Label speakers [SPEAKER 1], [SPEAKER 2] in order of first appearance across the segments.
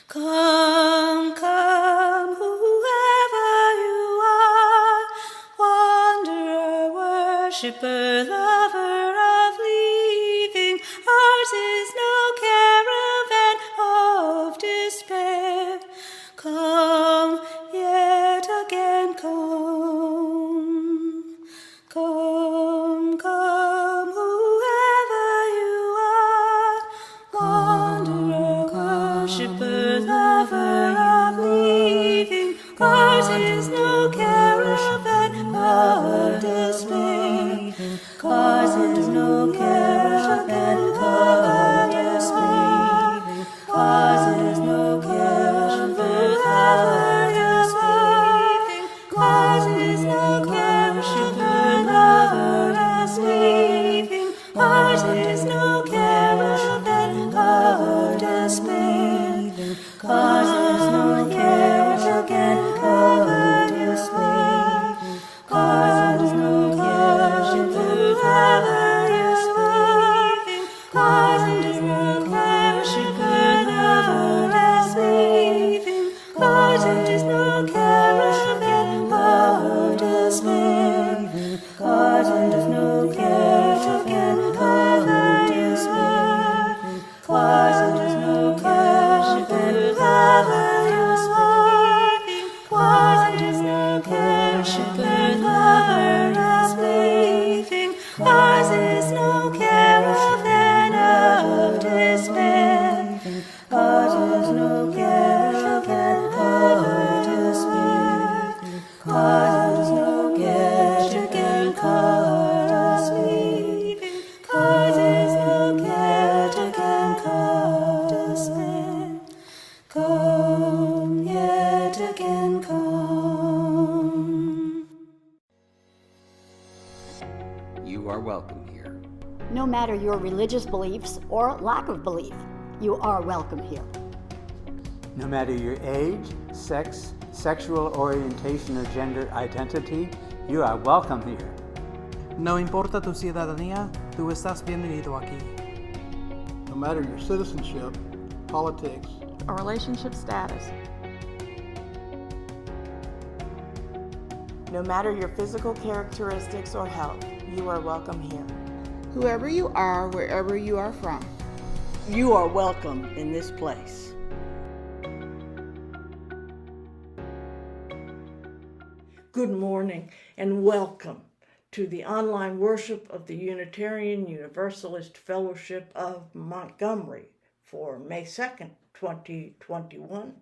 [SPEAKER 1] Come, come, whoever you are, wanderer, worshipper, lover of leaving. Ours is no caravan of despair. Come, yet again come. Come, come, whoever you are, wanderer, worshipper, lover of leaving. Ours is no caravan of despair. Ours is no caravan of despair. Ours is no caravan of despair. Ours is no caravan of leaving. Ours is no caravan of despair. Ours is no caravan of despair. Ours is no caravan of despair. Ours is no caravan of leaving. Ours is no caravan of despair. Ours is no caravan of despair. Ours is no caravan of despair. Ours is no caravan of leaving. Ours is no caravan of despair. Ours is no caravan of despair. Ours is no caravan of leaving. Ours is no caravan of despair. Come, yet again come.
[SPEAKER 2] You are welcome here.
[SPEAKER 3] No matter your religious beliefs or lack of belief, you are welcome here.
[SPEAKER 4] No matter your age, sex, sexual orientation, or gender identity, you are welcome here.
[SPEAKER 5] No importa tu ciudadanía, tú estás bienvenido aquí.
[SPEAKER 6] No matter your citizenship, politics,
[SPEAKER 7] or relationship status.
[SPEAKER 8] No matter your physical characteristics or health, you are welcome here.
[SPEAKER 9] Whoever you are, wherever you are from,
[SPEAKER 10] you are welcome in this place. Good morning and welcome to the online worship of the Unitarian Universalist Fellowship of Montgomery for May 2nd, 2021.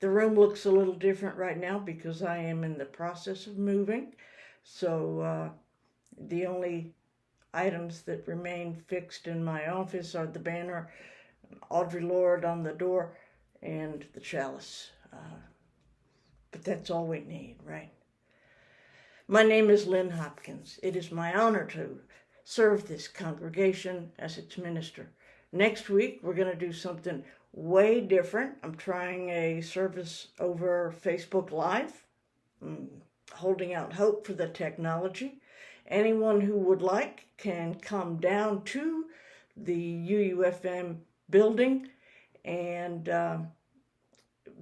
[SPEAKER 10] The room looks a little different right now because I am in the process of moving. So the only items that remain fixed in my office are the banner, Audre Lorde on the door, and the chalice. But that's all we need, right? My name is Lynn Hopkins. It is my honor to serve this congregation as its minister. Next week, we're going to do something way different. I'm trying a service over Facebook Live, holding out hope for the technology. Anyone who would like can come down to the UUFM building and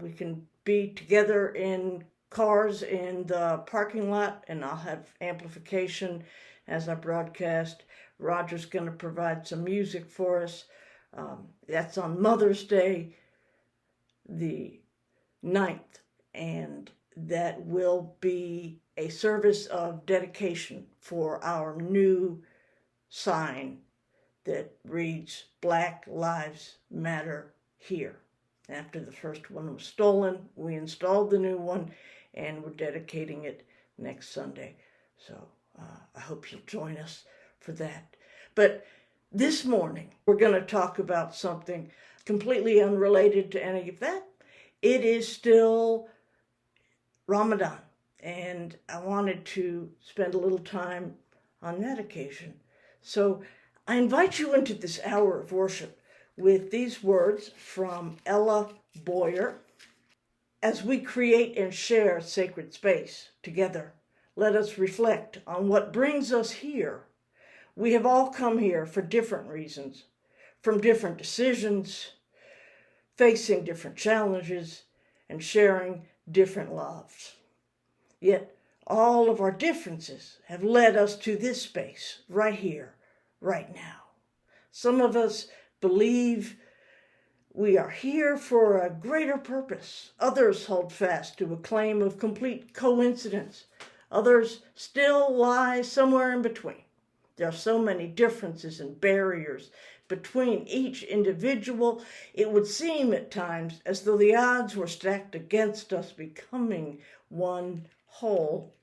[SPEAKER 10] we can be together in cars in the parking lot, and I'll have amplification as I broadcast. Roger's going to provide some music for us. That's on Mother's Day, the 9th, and that will be a service of dedication for our new sign that reads Black Lives Matter Here. After the first one was stolen, we installed the new one, and we're dedicating it next Sunday. So I hope you'll join us for that. But this morning, we're going to talk about something completely unrelated to any of that. It is still Ramadan, and I wanted to spend a little time on that occasion. So I invite you into this hour of worship with these words from Ella Boyer. As we create and share sacred space together, let us reflect on what brings us here. We have all come here for different reasons, from different decisions, facing different challenges, and sharing different loves. Yet all of our differences have led us to this space right here, right now. Some of us believe we are here for a greater purpose. Others hold fast to a claim of complete coincidence. Others still lie somewhere in between. There are so many differences and barriers between each individual, it would seem at times as though the odds were stacked against us becoming one whole.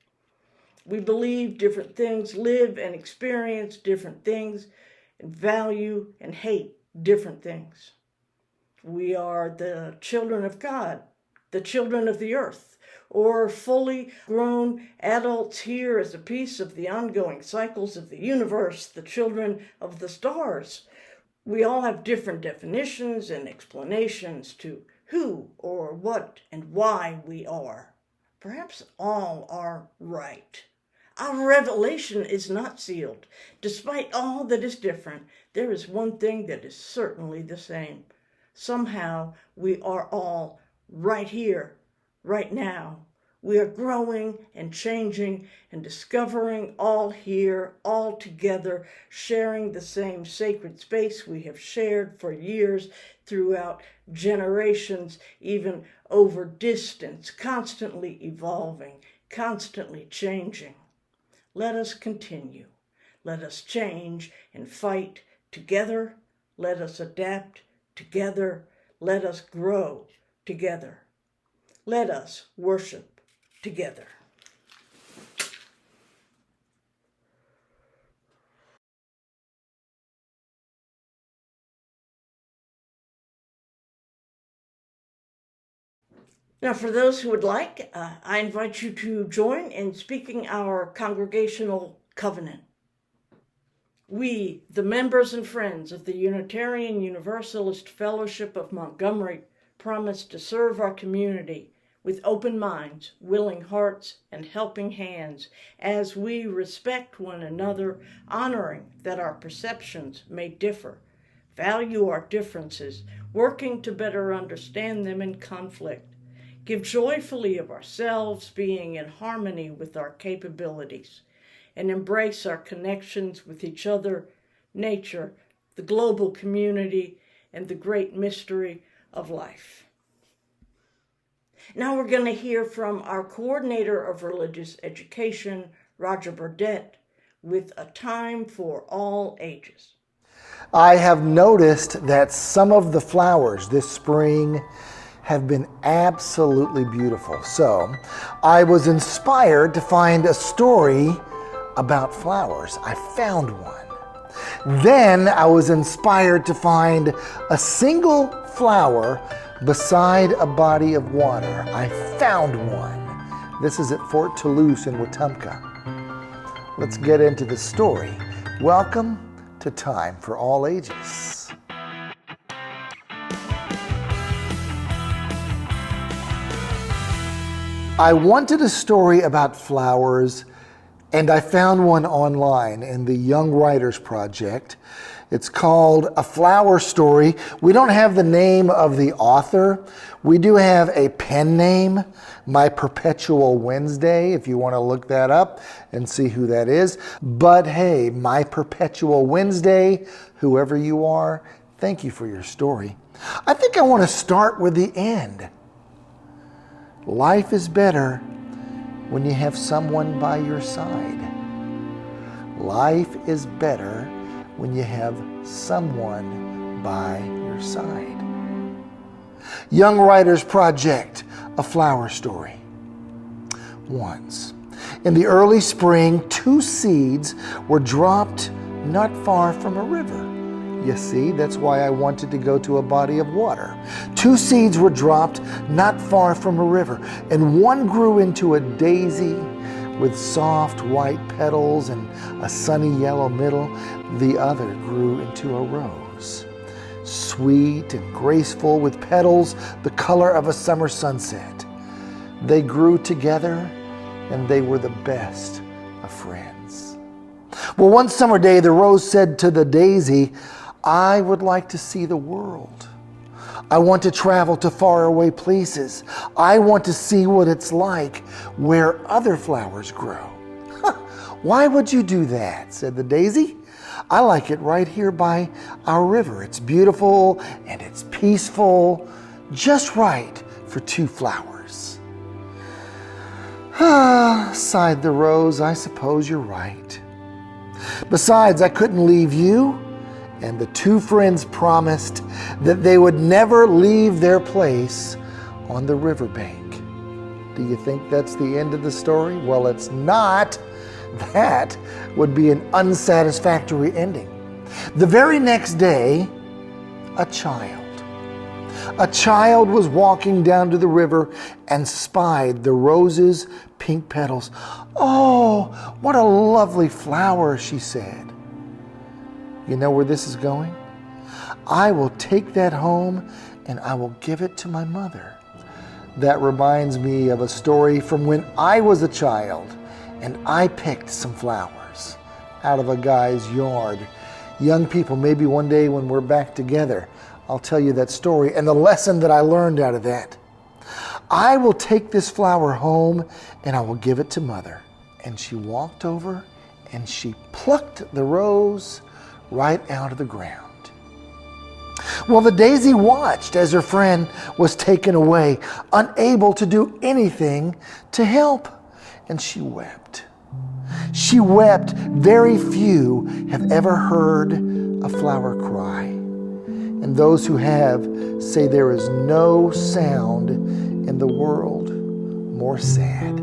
[SPEAKER 10] We believe different things, live and experience different things, and value and hate different things. We are the children of God, the children of the earth, or fully grown adults here as a piece of the ongoing cycles of the universe, the children of the stars. We all have different definitions and explanations to who or what and why we are. Perhaps all are right. Our revelation is not sealed. Despite all that is different, there is one thing that is certainly the same. Somehow we are all right here, right now. We are growing and changing and discovering all here, all together, sharing the same sacred space we have shared for years throughout generations, even over distance, constantly evolving, constantly changing. Let us continue. Let us change and fight together. Let us adapt together. Let us grow together. Let us worship together. Now, for those who would like, I invite you to join in speaking our congregational covenant. We, the members and friends of the Unitarian Universalist Fellowship of Montgomery, promise to serve our community with open minds, willing hearts, and helping hands as we respect one another, honoring that our perceptions may differ, value our differences, working to better understand them in conflict, give joyfully of ourselves, being in harmony with our capabilities, and embrace our connections with each other, nature, the global community, and the great mystery of life. Now we're going to hear from our coordinator of religious education, Roger Burdett, with A Time for All Ages.
[SPEAKER 11] I have noticed that some of the flowers this spring have been absolutely beautiful. So I was inspired to find a story about flowers. I found one. Then I was inspired to find a single flower beside a body of water. I found one. This is at Fort Toulouse in Wetumpka. Let's get into the story. Welcome to Time for All Ages. I wanted a story about flowers, and I found one online in the Young Writers Project. It's called A Flower Story. We don't have the name of the author. We do have a pen name, My Perpetual Wednesday, if you want to look that up and see who that is. But hey, My Perpetual Wednesday, whoever you are, thank you for your story. I think I want to start with the end. Life is better when you have someone by your side. Life is better when you have someone by your side. Young Writers Project, A Flower Story. Once, in the early spring, 2 seeds were dropped not far from a river. You see, that's why I wanted to go to a body of water. 2 seeds were dropped not far from a river, and one grew into a daisy with soft white petals and a sunny yellow middle. The other grew into a rose, sweet and graceful with petals the color of a summer sunset. They grew together and they were the best of friends. Well, one summer day, the rose said to the daisy, I would like to see the world. I want to travel to faraway places. I want to see what it's like where other flowers grow. Why would you do that? Said the daisy. I like it right here by our river. It's beautiful and it's peaceful, just right for two flowers. Ah, sighed the rose, I suppose you're right. Besides, I couldn't leave you, and the two friends promised that they would never leave their place on the riverbank. Do you think that's the end of the story? Well, it's not. That would be an unsatisfactory ending. The very next day, a child was walking down to the river and spied the rose's pink petals. "Oh, what a lovely flower," she said. You know where this is going? I will take that home and I will give it to my mother. That reminds me of a story from when I was a child and I picked some flowers out of a guy's yard. Young people, maybe one day when we're back together, I'll tell you that story and the lesson that I learned out of that. I will take this flower home and I will give it to Mother. And she walked over and she plucked the rose right out of the ground. Well, the daisy watched as her friend was taken away, unable to do anything to help. And she wept. She wept. Very few have ever heard a flower cry. And those who have say there is no sound in the world more sad.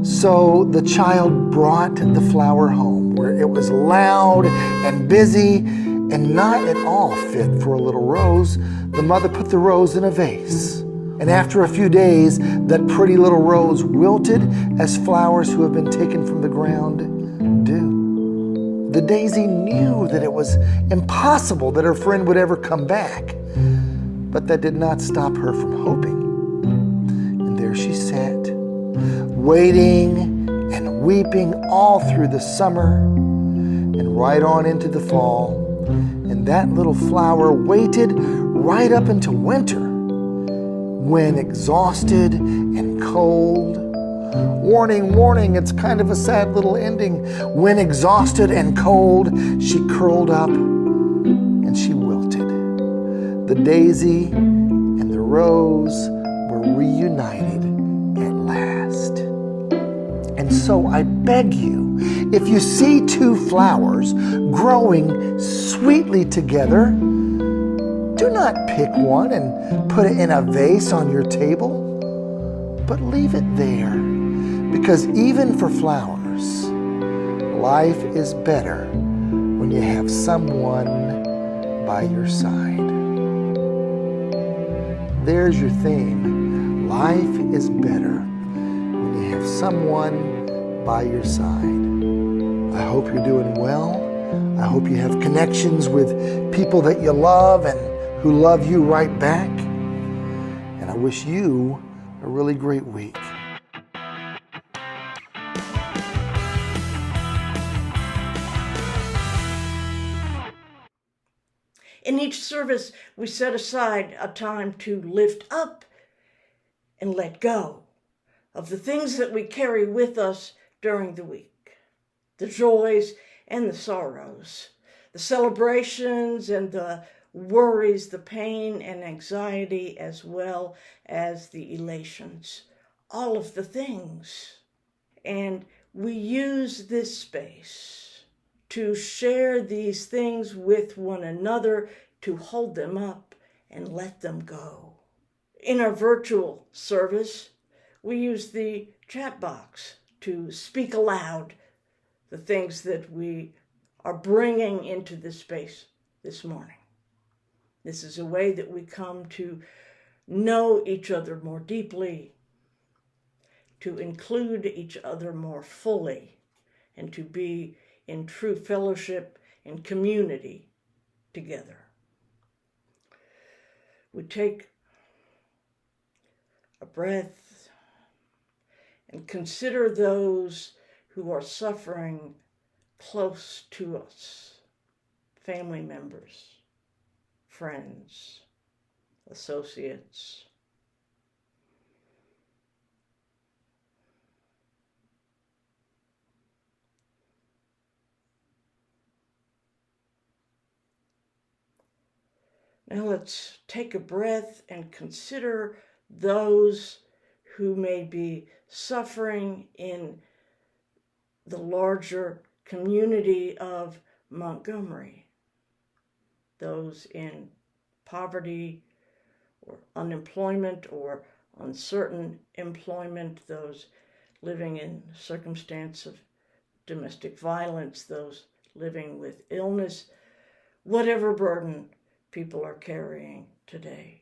[SPEAKER 11] So the child brought the flower home, where it was loud and busy and not at all fit for a little rose. The mother put the rose in a vase. And after a few days, that pretty little rose wilted as flowers who have been taken from the ground do. The daisy knew that it was impossible that her friend would ever come back, but that did not stop her from hoping. And there she sat, waiting and weeping all through the summer and right on into the fall. And that little flower waited right up into winter, when exhausted and cold. Warning, warning, it's kind of a sad little ending. When exhausted and cold, she curled up and she wilted. The daisy and the rose were reunited at last. And so I beg you, if you see two flowers growing sweetly together, do not pick one and put it in a vase on your table, but leave it there, because even for flowers, life is better when you have someone by your side. There's your theme. Life is better when you have someone by your side. I hope you're doing well. I hope you have connections with people that you love and who love you right back. And I wish you a really great week.
[SPEAKER 10] In each service, we set aside a time to lift up and let go of the things that we carry with us during the week, the joys and the sorrows, the celebrations and the worries, the pain and anxiety, as well as the elations, all of the things. And we use this space to share these things with one another, to hold them up and let them go. In our virtual service, we use the chat box to speak aloud the things that we are bringing into this space this morning. This is a way that we come to know each other more deeply, to include each other more fully, and to be in true fellowship and community together. We take a breath and consider those who are suffering close to us, family members, friends, associates. Now let's take a breath and consider those who may be suffering in the larger community of Montgomery. Those in poverty or unemployment or uncertain employment, those living in circumstance of domestic violence, those living with illness, whatever burden people are carrying today.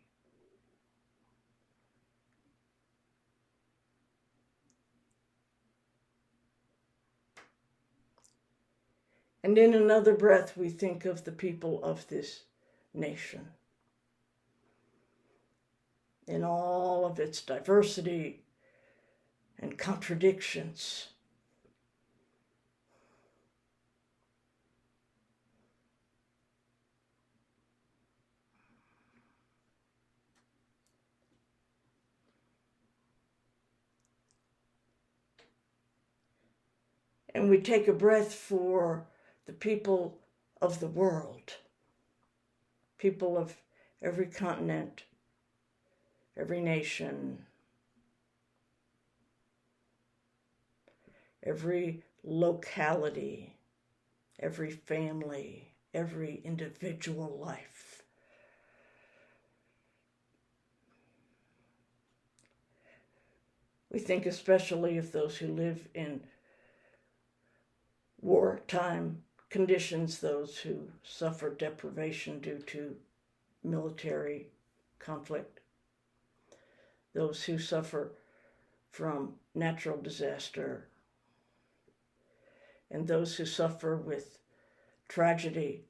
[SPEAKER 10] And in another breath, we think of the people of this nation in all of its diversity and contradictions. And we take a breath for the people of the world, people of every continent, every nation, every locality, every family, every individual life. We think especially of those who live in wartime conditions, those who suffer deprivation due to military conflict, those who suffer from natural disaster, and those who suffer with tragedy.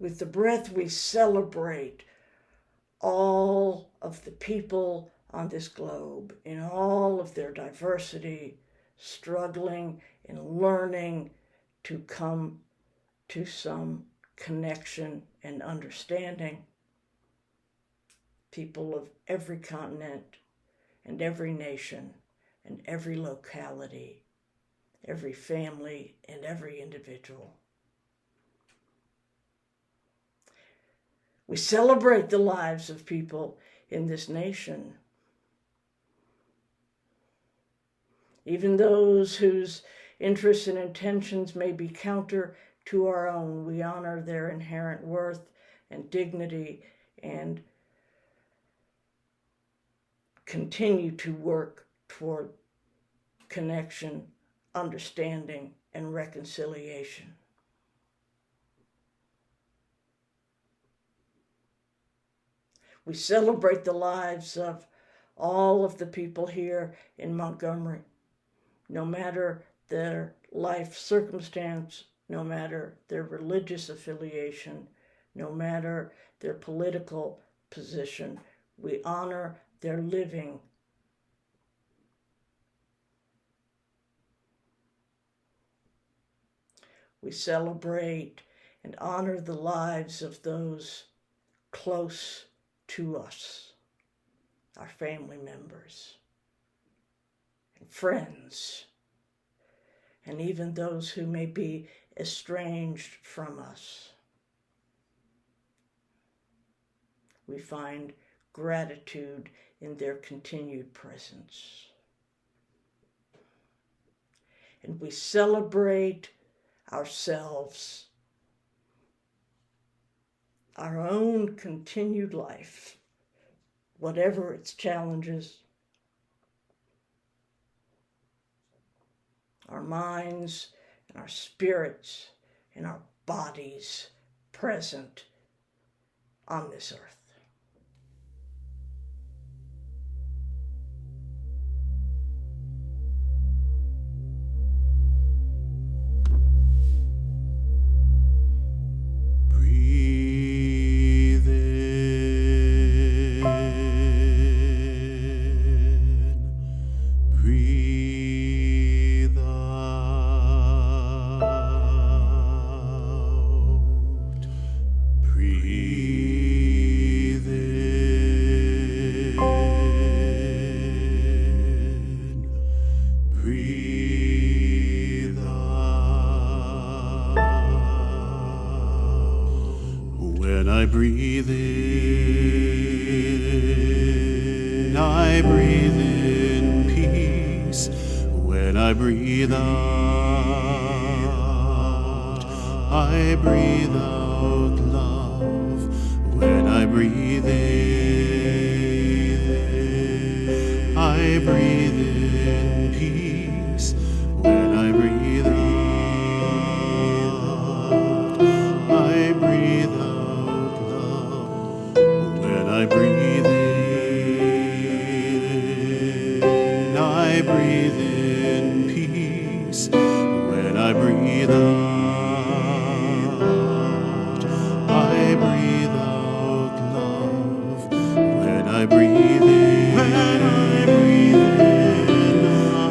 [SPEAKER 10] With the breath, we celebrate all of the people on this globe in all of their diversity, struggling and learning to come to some connection and understanding. People of every continent and every nation and every locality, every family and every individual. We celebrate the lives of people in this nation, even those whose interests and intentions may be counter to our own. We honor their inherent worth and dignity and continue to work toward connection, understanding, and reconciliation. We celebrate the lives of all of the people here in Montgomery, no matter their life circumstance, no matter their religious affiliation, no matter their political position. We honor their living. We celebrate and honor the lives of those close to us, our family members and friends, and even those who may be estranged from us. We find gratitude in their continued presence. And we celebrate ourselves, our own continued life, whatever its challenges, our minds and our spirits and our bodies present on this earth.
[SPEAKER 12] I breathe in, I breathe in peace. When I breathe out, I breathe out love. When I breathe in, I breathe in peace. When I breathe out, I breathe out love. When I breathe in, I breathe in peace. When I breathe out, I breathe out love. When I breathe in,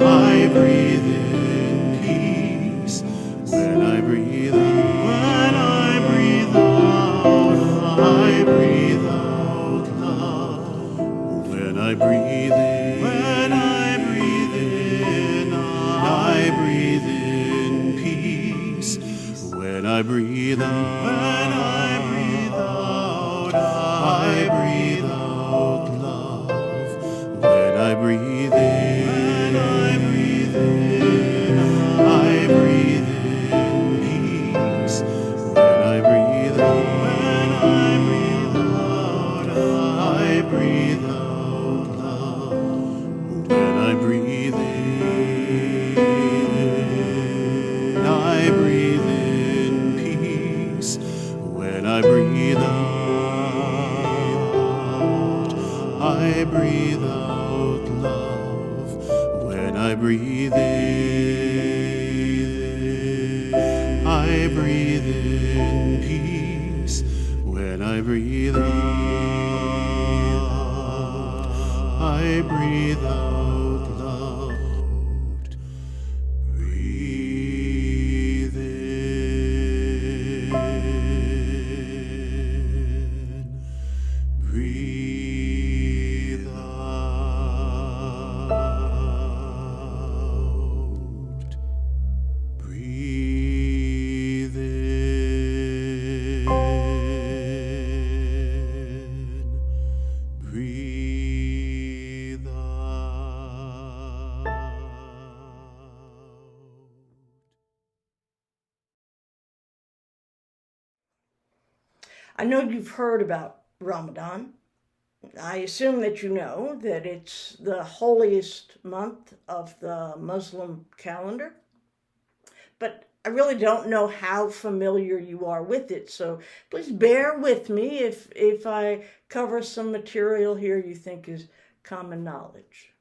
[SPEAKER 12] I breathe in peace. When I breathe out, I breathe out love. When I breathe in, I breathe in peace. When I breathe out, I breathe out love. When I breathe in, I breathe in peace. When I breathe out, I breathe out love. When I breathe in, I breathe in peace. When I breathe out, I breathe out love. When I breathe in, I breathe in peace. When I breathe out, I breathe out love. Breathe in, breathe out, breathe in, breathe out.
[SPEAKER 10] I know you've heard about Ramadan. I assume that you know that it's the holiest month of the Muslim calendar, but I really don't know how familiar you are with it, so please bear with me if I cover some material here you think is common knowledge.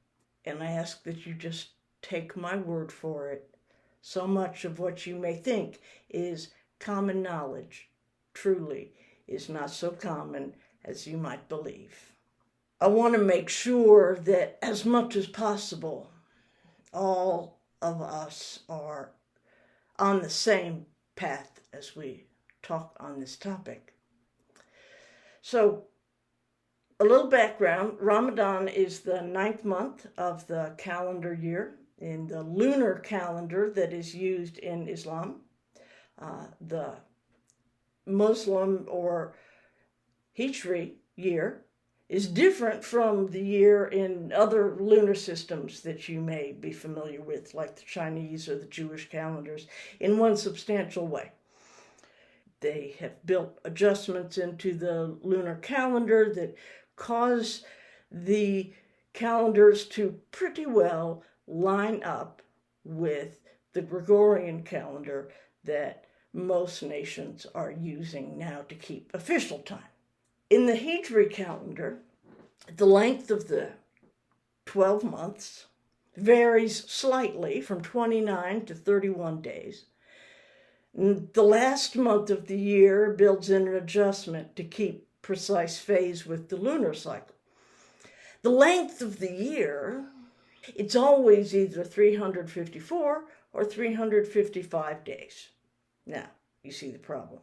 [SPEAKER 10] And I ask that you just take my word for it. So much of what you may think is common knowledge truly is not so common as you might believe. I want to make sure that as much as possible, all of us are on the same path as we talk on this topic. So, a little background. Ramadan is the 9th month of the calendar year in the lunar calendar that is used in Islam. The Muslim or Hijri year is different from the year in other lunar systems that you may be familiar with, like the Chinese or the Jewish calendars, in one substantial way. They have built adjustments into the lunar calendar that cause the calendars to pretty well line up with the Gregorian calendar that most nations are using now to keep official time. In the Hijri calendar, the length of the 12 months varies slightly from 29 to 31 days. The last month of the year builds in an adjustment to keep precise phase with the lunar cycle. The length of the year, it's always either 354 or 355 days. Now, you see the problem.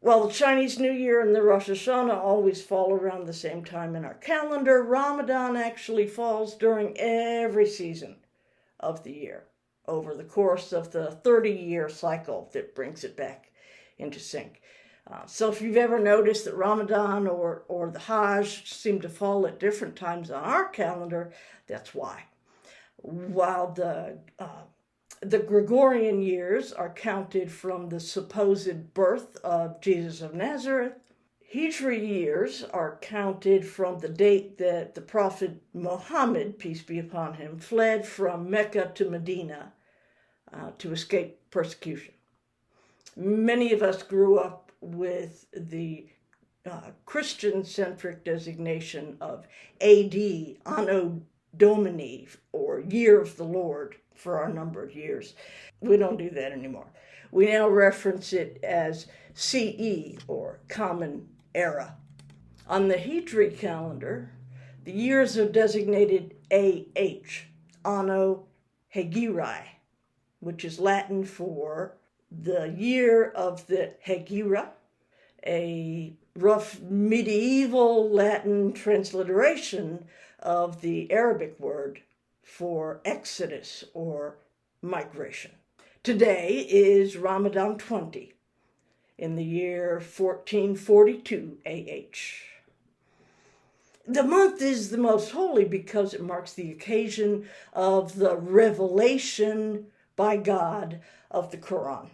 [SPEAKER 10] While the Chinese New Year and the Rosh Hashanah always fall around the same time in our calendar, Ramadan actually falls during every season of the year over the course of the 30-year cycle that brings it back into sync. So if you've ever noticed that Ramadan or the Hajj seem to fall at different times on our calendar, that's why. While the Gregorian years are counted from the supposed birth of Jesus of Nazareth, Hijri years are counted from the date that the Prophet Muhammad, peace be upon him, fled from Mecca to Medina to escape persecution. Many of us grew up with the Christian-centric designation of AD, Anno Domini, or Year of the Lord, for our number of years. We don't do that anymore. We now reference it as CE, or Common Era. On the Hijri calendar, the years are designated AH, Anno Hegira, which is Latin for the year of the Hegira, a rough medieval Latin transliteration of the Arabic word for exodus or migration. Today is Ramadan 20 in the year 1442 AH. The month is the most holy because it marks the occasion of the revelation by God of the Quran.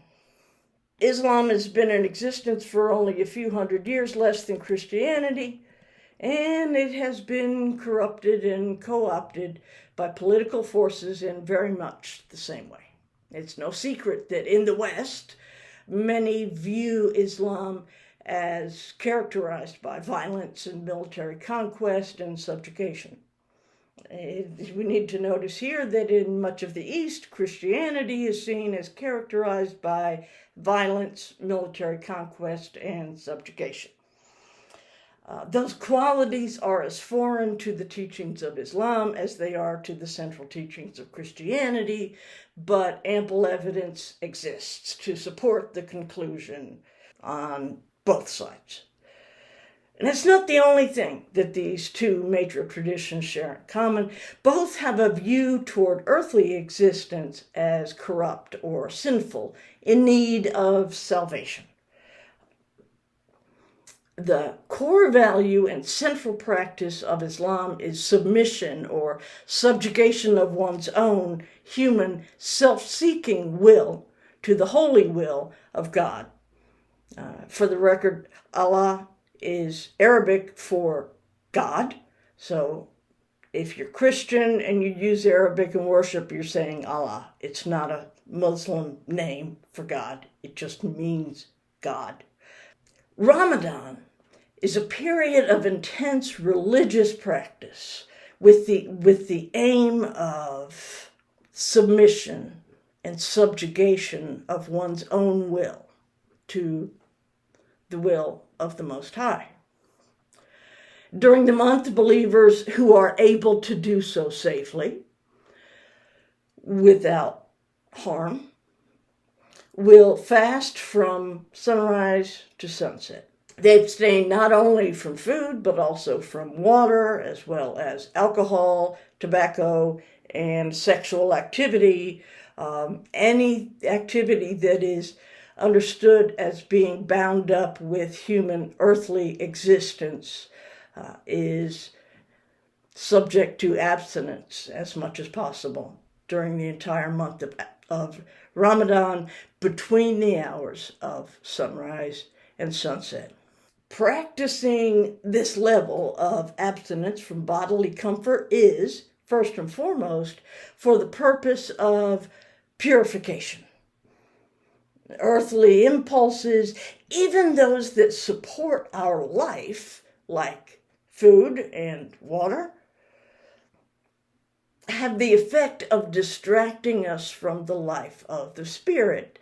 [SPEAKER 10] Islam has been in existence for only a few hundred years less than Christianity, and it has been corrupted and co-opted by political forces in very much the same way. It's no secret that in the West, many view Islam as characterized by violence and military conquest and subjugation. We need to notice here that in much of the East, Christianity is seen as characterized by violence, military conquest, and subjugation. Those qualities are as foreign to the teachings of Islam as they are to the central teachings of Christianity, but ample evidence exists to support the conclusion on both sides. And it's not the only thing that these two major traditions share in common. Both have a view toward earthly existence as corrupt or sinful, in need of salvation. The core value and central practice of Islam is submission or subjugation of one's own human self-seeking will to the holy will of God. For the record, Allah is Arabic for God. So if you're Christian and you use Arabic in worship, you're saying Allah. It's not a Muslim name for God. It just means God. Ramadan is a period of intense religious practice with the aim of submission and subjugation of one's own will to the will of the Most High. During the month, believers who are able to do so safely, without harm, will fast from sunrise to sunset. They abstain not only from food, but also from water, as well as alcohol, tobacco, and sexual activity. Any activity that is understood as being bound up with human earthly existence is subject to abstinence as much as possible during the entire month of Ramadan, between the hours of sunrise and sunset. Practicing this level of abstinence from bodily comfort is, first and foremost, for the purpose of purification. Earthly impulses, even those that support our life, like food and water, have the effect of distracting us from the life of the Spirit.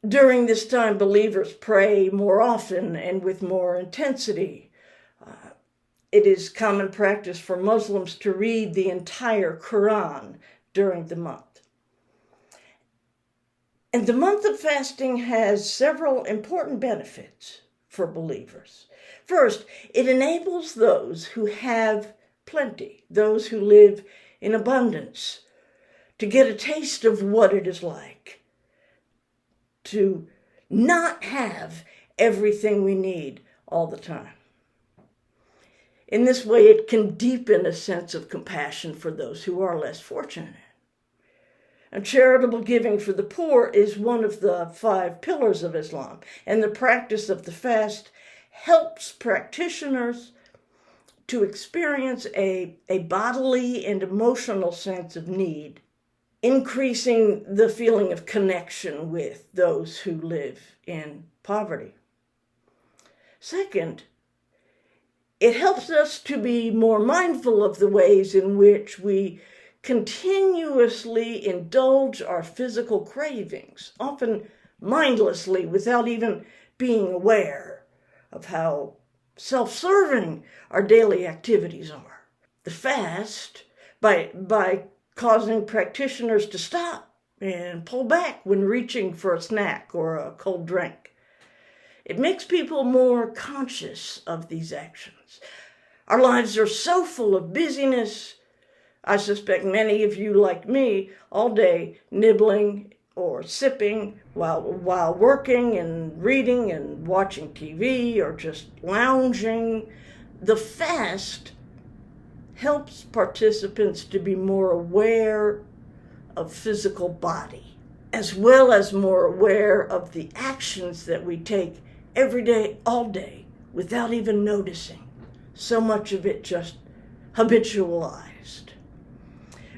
[SPEAKER 10] During this time, believers pray more often and with more intensity. It is common practice for Muslims to read the entire Quran during the month. And the month of fasting has several important benefits for believers. First, it enables those who have plenty, those who live in abundance, to get a taste of what it is like to not have everything we need all the time. In this way, it can deepen a sense of compassion for those who are less fortunate. And charitable giving for the poor is one of the 5 pillars of Islam, and the practice of the fast helps practitioners to experience a bodily and emotional sense of need, increasing the feeling of connection with those who live in poverty. Second, it helps us to be more mindful of the ways in which we continuously indulge our physical cravings, often mindlessly, without even being aware of how self-serving our daily activities are. The fast, by causing practitioners to stop and pull back when reaching for a snack or a cold drink, it makes people more conscious of these actions. Our lives are so full of busyness. I suspect many of you, like me, all day nibbling or sipping while working and reading and watching TV or just lounging. The fast helps participants to be more aware of physical body, as well as more aware of the actions that we take every day, all day, without even noticing. So much of it just habitualized.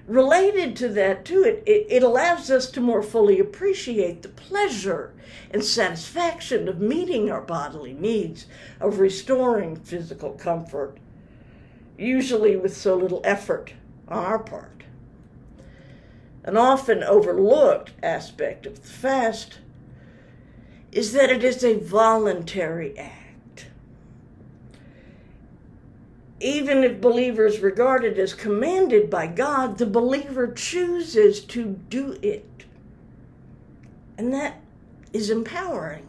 [SPEAKER 10] Related to that, too, it allows us to more fully appreciate the pleasure and satisfaction of meeting our bodily needs, of restoring physical comfort, usually with so little effort on our part. An often overlooked aspect of the fast is that it is a voluntary act. Even if believers regard it as commanded by God, the believer chooses to do it. And that is empowering.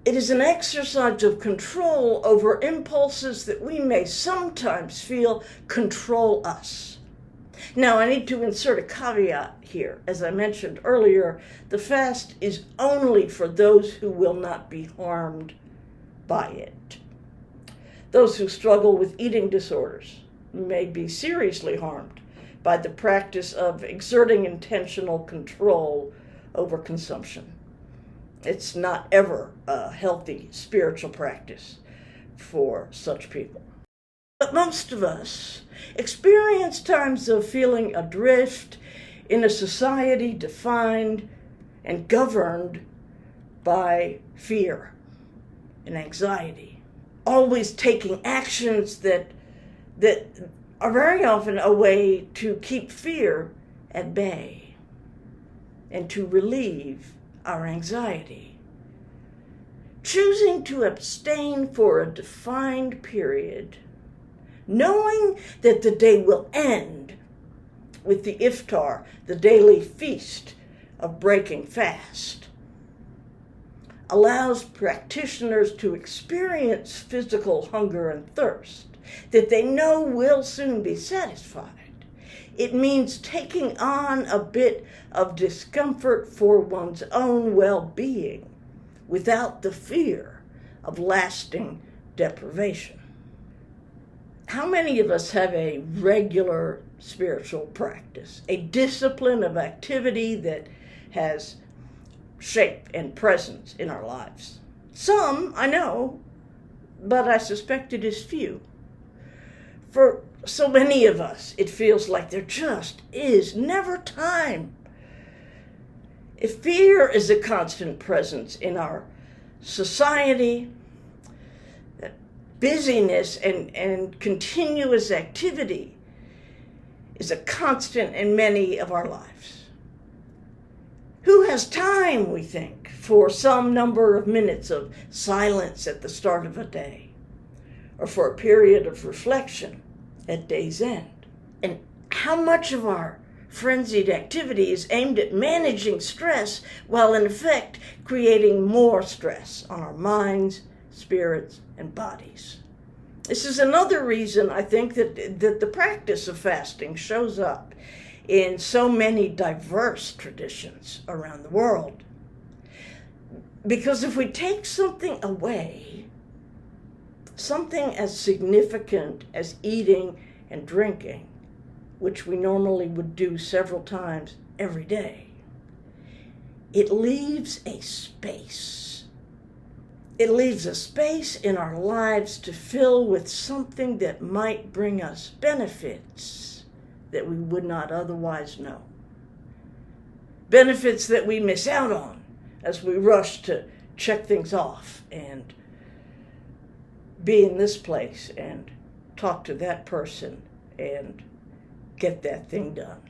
[SPEAKER 10] It is an exercise of control over impulses that we may sometimes feel control us. Now, I need to insert a caveat here. As I mentioned earlier, the fast is only for those who will not be harmed by it. Those who struggle with eating disorders may be seriously harmed by the practice of exerting intentional control over consumption. It's not ever a healthy spiritual practice for such people. But most of us experience times of feeling adrift in a society defined and governed by fear and anxiety, always taking actions that are very often a way to keep fear at bay and to relieve our anxiety. Choosing to abstain for a defined period, knowing that the day will end with the iftar, the daily feast of breaking fast, allows practitioners to experience physical hunger and thirst that they know will soon be satisfied. It means taking on a bit of discomfort for one's own well-being without the fear of lasting deprivation. How many of us have a regular spiritual practice, a discipline of activity that has shape and presence in our lives? Some, I know, but I suspect it is few. For so many of us, it feels like there just is never time. If fear is a constant presence in our society, that busyness and continuous activity is a constant in many of our lives. Who has time, we think, for some number of minutes of silence at the start of a day, or for a period of reflection at day's end? And how much of our frenzied activity is aimed at managing stress while in effect creating more stress on our minds, spirits, and bodies? This is another reason I think that the practice of fasting shows up in so many diverse traditions around the world. Because if we take something away, something as significant as eating and drinking, which we normally would do several times every day, it leaves a space. It leaves a space in our lives to fill with something that might bring us benefits that we would not otherwise know. Benefits that we miss out on as we rush to check things off and be in this place and talk to that person and get that thing done.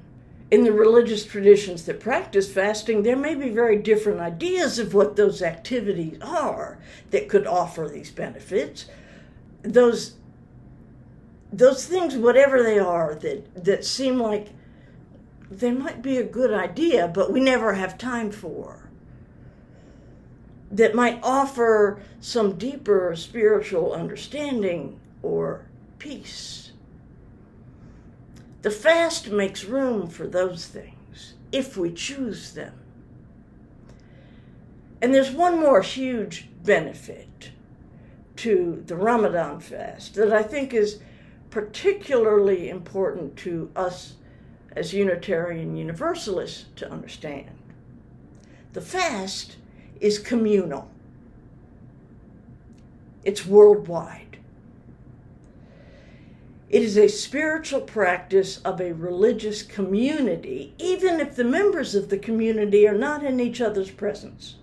[SPEAKER 10] In the religious traditions that practice fasting, there may be very different ideas of what those activities are that could offer these benefits. Those things, whatever they are, that seem like they might be a good idea, but we never have time for, that might offer some deeper spiritual understanding or peace. The fast makes room for those things, if we choose them. And there's one more huge benefit to the Ramadan fast that I think is particularly important to us as Unitarian Universalists to understand. The fast is communal. It's worldwide. It is a spiritual practice of a religious community, even if the members of the community are not in each other's presence.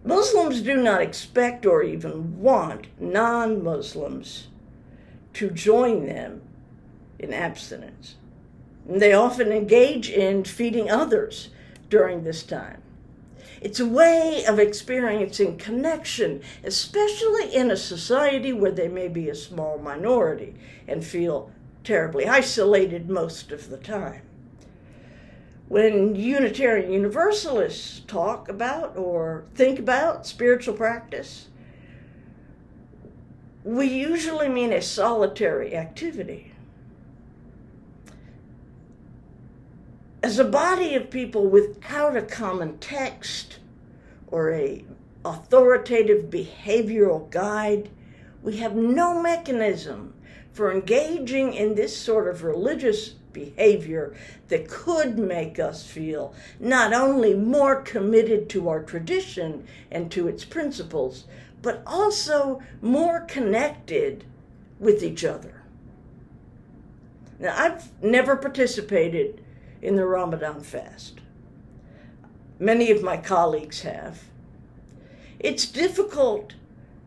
[SPEAKER 10] Muslims do not expect or even want non-Muslims to join them in abstinence. And they often engage in feeding others during this time. It's a way of experiencing connection, especially in a society where they may be a small minority and feel terribly isolated most of the time. When Unitarian Universalists talk about or think about spiritual practice, we usually mean a solitary activity. As a body of people without a common text or a authoritative behavioral guide, we have no mechanism for engaging in this sort of religious behavior that could make us feel not only more committed to our tradition and to its principles, but also more connected with each other. Now, I've never participated in the Ramadan fast. Many of my colleagues have. It's difficult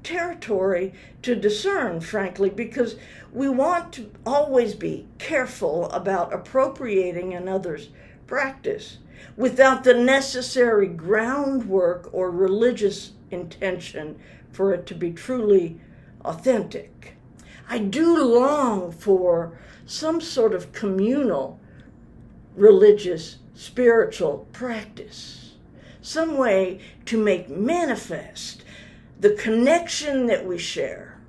[SPEAKER 10] territory to discern, frankly, because we want to always be careful about appropriating another's practice without the necessary groundwork or religious intention for it to be truly authentic. I do long for some sort of communal religious, spiritual practice, some way to make manifest the connection that we share,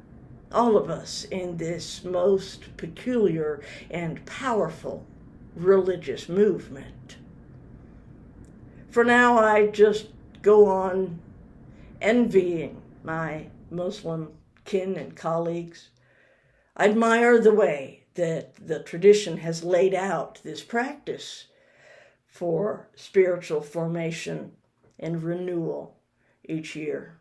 [SPEAKER 10] all of us, in this most peculiar and powerful religious movement. For now, I just go on envying my Muslim kin and colleagues. I admire the way that the tradition has laid out this practice for spiritual formation and renewal each year.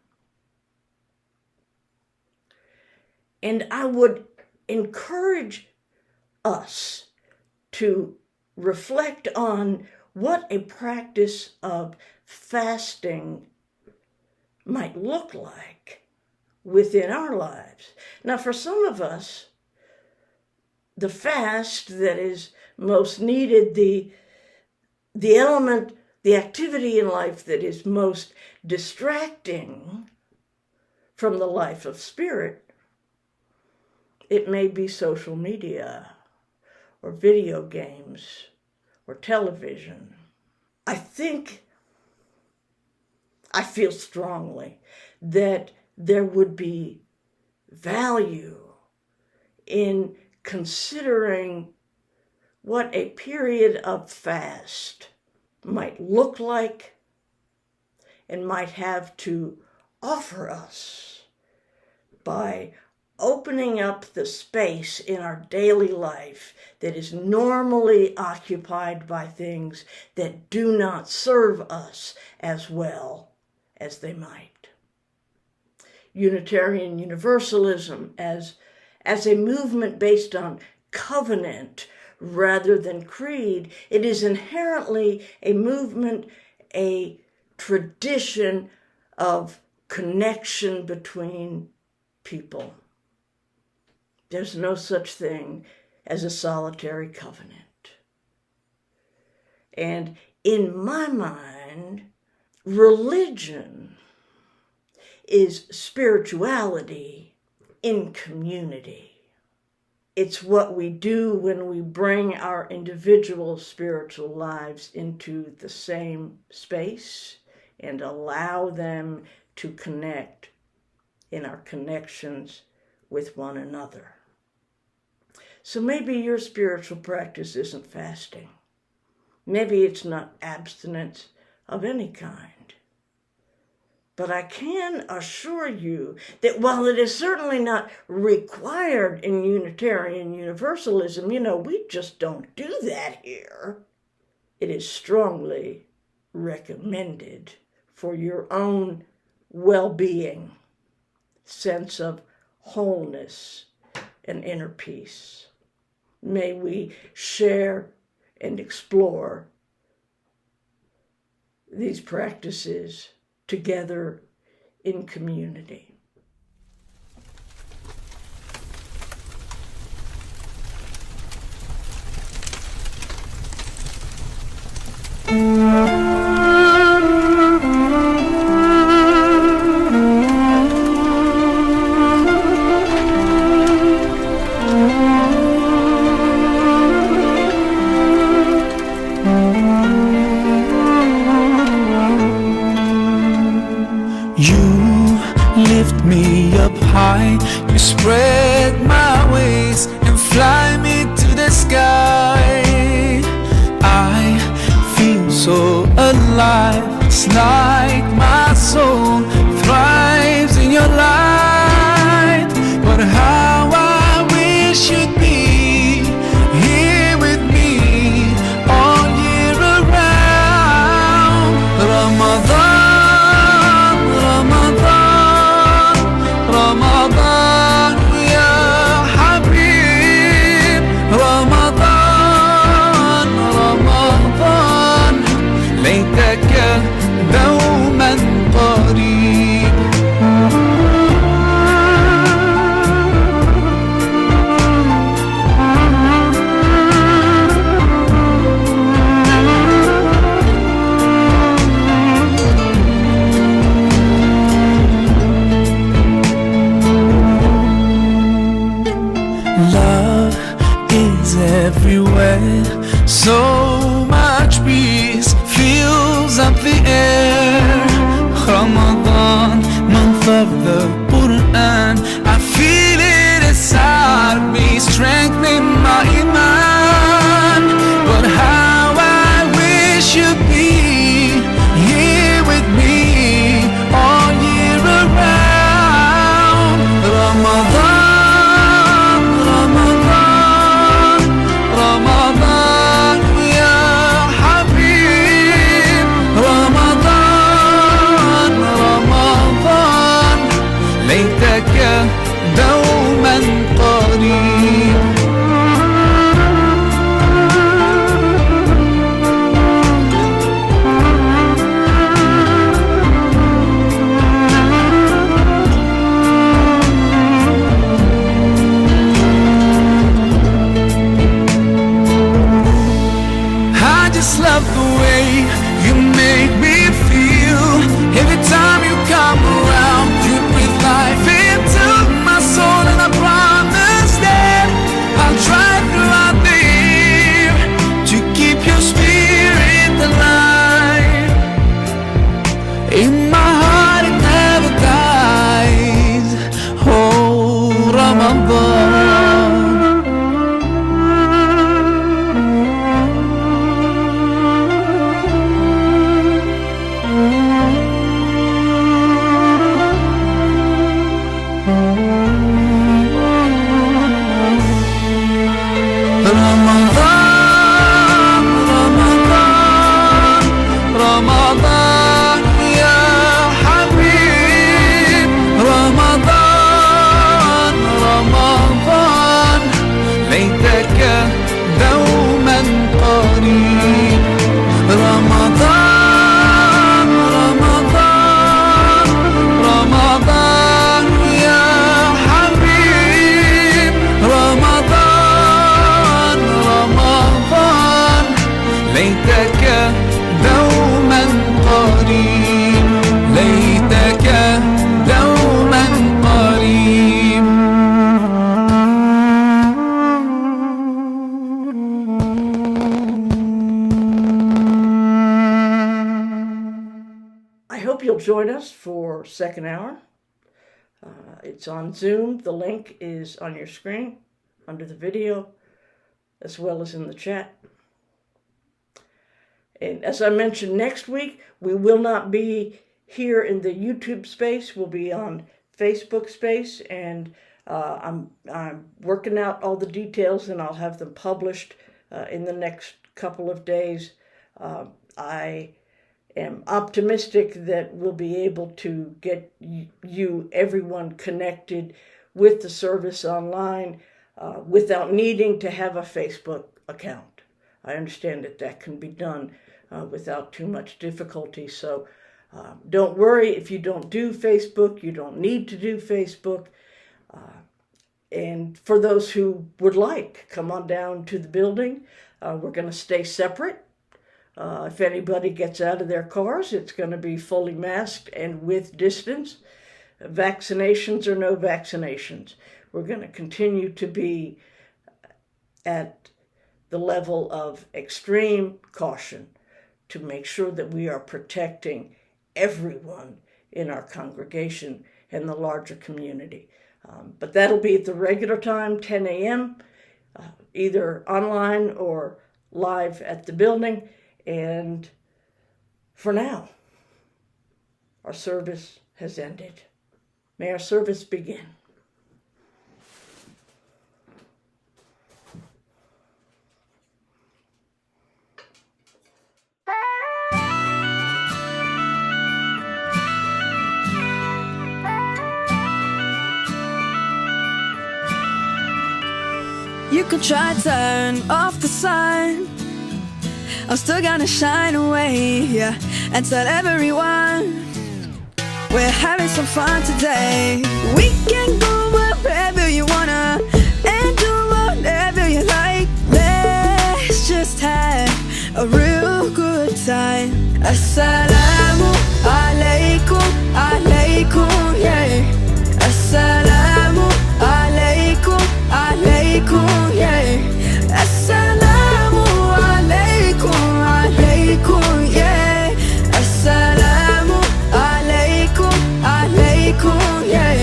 [SPEAKER 10] And I would encourage us to reflect on what a practice of fasting might look like within our lives. Now, for some of us, the fast that is most needed, the element, the activity in life that is most distracting from the life of spirit, it may be social media or video games or television. I feel strongly that there would be value in considering what a period of fast might look like and might have to offer us by opening up the space in our daily life that is normally occupied by things that do not serve us as well as they might. Unitarian Universalism as a movement based on covenant rather than creed, it is inherently a movement, a tradition of connection between people. There's no such thing as a solitary covenant. And in my mind, religion is spirituality in community. It's what we do when we bring our individual spiritual lives into the same space and allow them to connect in our connections with one another. So maybe your spiritual practice isn't fasting. Maybe it's not abstinence of any kind. But I can assure you that while it is certainly not required in Unitarian Universalism, we just don't do that here. It is strongly recommended for your own well-being, sense of wholeness, and inner peace. May we share and explore these practices together in community.
[SPEAKER 12] You spread my wings and fly me to the sky. I feel so alive. It's like my soul thrives in your light. But how I wish you'd be here with me all year around. Ramadan, Ramadan, Ramadan, ya Habib. Ramadan, Ramadan, ليتك دوما قريب. Love is everywhere, so much peace fills up the air. Ramadan, month of the Quran, I feel it inside me, strengthening my iman. But how I wish you'd be here with me all year around. Ramadan, Ramadan, Ramadan, ya Habib. Ramadan, Ramadan, ليتك دوما قريب. I just love the way you make me feel. Every time you come around, you breathe life into my soul. And I promise that I'll try throughout the year to keep your spirit alive. In my heart it never dies. Oh, Ramadan. ليتك دوما قريب ليتك دوما قريب
[SPEAKER 10] I hope you'll join us for second hour. It's on Zoom. The link is on your screen under the video, as well as in the chat. And as I mentioned, next week, we will not be here in the YouTube space. We'll be on Facebook space, and I'm working out all the details, and I'll have them published in the next couple of days. I am optimistic that we'll be able to get everyone connected with the service online without needing to have a Facebook account. I understand that can be done without too much difficulty. So don't worry if you don't do Facebook. You don't need to do Facebook. And for those who would like, come on down to the building. We're going to stay separate. If anybody gets out of their cars, it's going to be fully masked and with distance. Vaccinations or no vaccinations. We're going to continue to be at the level of extreme caution to make sure that we are protecting everyone in our congregation and the larger community. But that'll be at the regular time, 10 a.m., either online or live at the building. And for now, our service has ended. May our service begin.
[SPEAKER 13] You can try to turn off the sun, I'm still gonna shine away, yeah, and tell everyone we're having some fun today. We can go wherever you wanna and do whatever you like. Let's just have a real good time. Assalamu alaikum, alaikum, yeah. Assalamu alaikum, alaikum, yeah. Assalamu alaikum, alaikum, yeah. Assalamu alaikum, alaikum, yeah.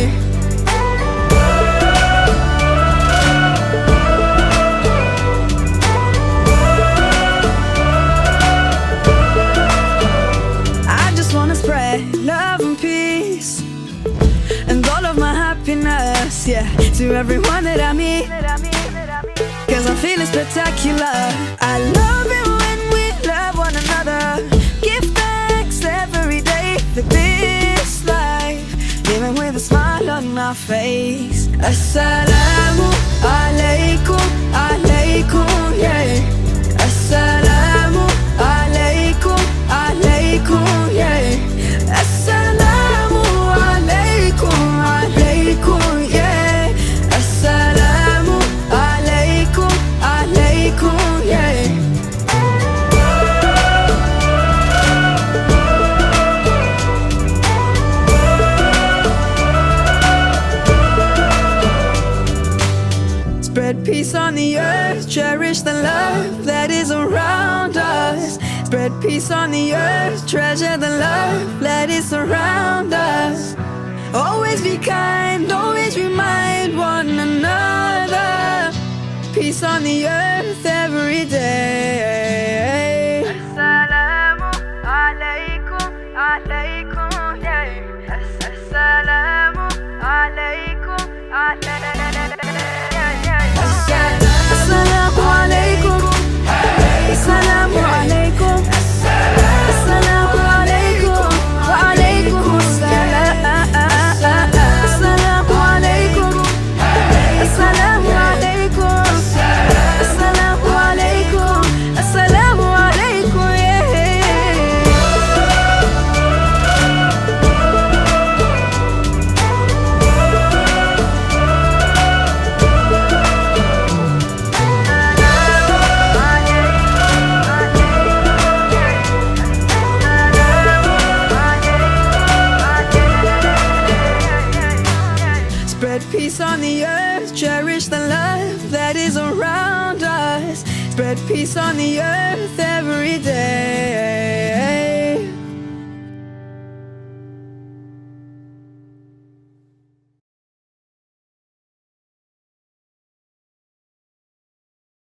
[SPEAKER 13] I just wanna spread love and peace and all of my happiness, yeah, to everyone that I meet, 'cause I'm feeling spectacular. I love it when we love one another. Give thanks every day for this life, even with a smile on our face. Assalamu alaikum, alaikum, yeah. Assalamu alaikum, alaikum, yeah. Assalamu alaikum, alaikum, yeah. Assalamu alaikum, alaikum, yeah. Spread peace on the earth, cherish the love that is around us. Spread peace on the earth, treasure the love that is around us. Always be kind, always remind one another. Peace on the earth every day. Assalamu alaikum, alaikum, yeah. Assalamu alaikum, alaikum. Assalamu alaikum. Assalamu alaikum. Assalamu alaikum. Wa alaikum assalam. Assalamu alaikum. Assalamu alaikum. Assalamu alaikum. peace on the earth, cherish the love that is around us. Spread peace on the earth every day.